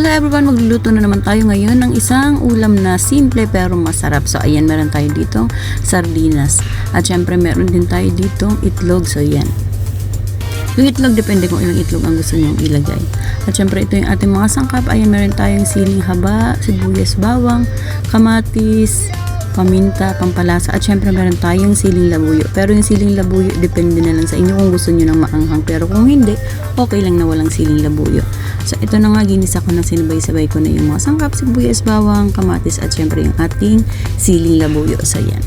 Hello everyone, magluluto na naman tayo ngayon ng isang ulam na simple pero masarap. So ayan, meron tayo ditong sardinas. At syempre meron din tayo ditong itlog. So ayan. Yung itlog, depende kung ilang itlog ang gusto nyo ilagay. At syempre ito yung ating mga sangkap. Ayan, meron tayong siling haba, sibuyas, bawang, kamatis, paminta, pampalasa. At syempre meron tayong siling labuyo. Pero yung siling labuyo, depende na lang sa inyo kung gusto nyo ng maanghang. Pero kung hindi, okay lang na walang siling labuyo. So ito na nga, ginisa ko na, sinabay-sabay ko na yung mga sangkap, sibuyas, bawang, kamatis, at syempre yung ating siling labuyo. So yan.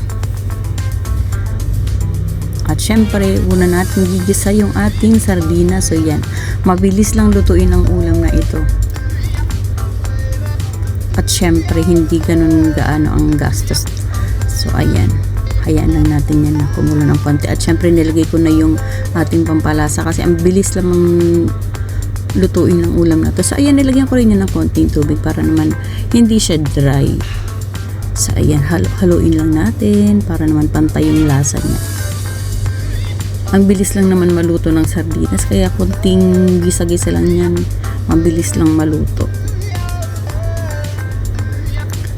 At syempre, una natin gigisa yung ating sardinas. So yan. Mabilis lang lutuin ang ulam na ito. At syempre, hindi ganun gaano ang gastos. So ayan. Hayaan lang natin yan na kumulo ng konti. At syempre, nilagay ko na yung ating pampalasa kasi ang bilis lamang lutuin ng ulam na to. So ayan, nilagyan ko rin yan ng konting tubig para naman hindi siya dry. So ayan, haluin lang natin para naman pantay yung lasa niya. Ang bilis lang naman maluto ng sardinas, kaya konting gisa-gisa lang yan, mabilis lang maluto.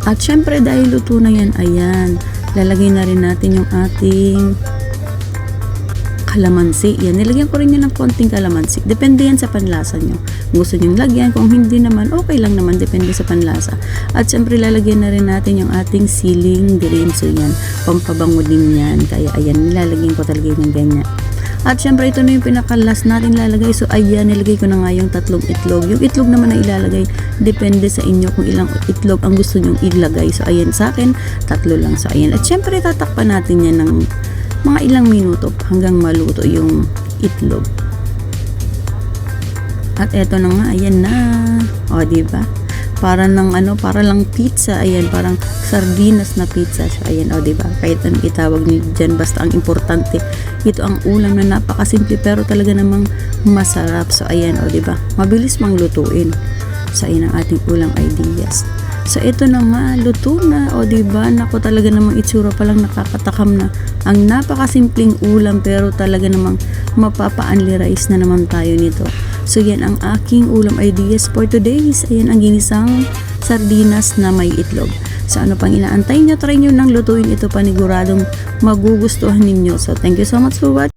At syempre dahil luto na yan, ayan, lalagay na rin natin yung ating kalamansi. Yan, nilagyan ko rin yan ng konting kalamansi. Depende yan sa panlasa nyo. Kung gusto nyo lagyan, kung hindi naman, okay lang naman, depende sa panlasa. At syempre, lalagyan na rin natin yung ating siling green. So yan, pampabango din yan. Kaya ayan, nilalagyan ko talaga yung ganyan. At syempre, ito na yung pinakalas natin lalagay. So ayan, nilagay ko na nga yung 3 itlog. Yung itlog naman na ilalagay, depende sa inyo kung ilang itlog ang gusto nyong ilagay. So ayan, sa akin, 3 lang. So ayan, at syempre, tatakpan natin yan ng mga ilang minuto hanggang maluto yung itlog. At eto na nga, ayan na. O, diba? Para lang pizza. Ayan, parang sardinas na pizza. So, ayan, o, diba? Kahit anong itawag niyo dyan, basta ang importante, ito ang ulam na napakasimple pero talaga namang masarap. So, ayan, o, diba? Mabilis mang lutuin. So, ayan ang ating ulam ideas. So, ito na nga, luto na. O, diba? Naku, talaga namang itsura palang nakakatakam na. Ang napakasimpleng ulam, pero talaga namang mapapa-unli-rice na naman tayo nito. So, yan ang aking ulam ideas for today's. Ayan ang ginisang sardinas na may itlog. So, ano pang inaantay nyo? Try nyo nang lutuin ito, paniguradong magugustuhan ninyo. So, thank you so much for watching.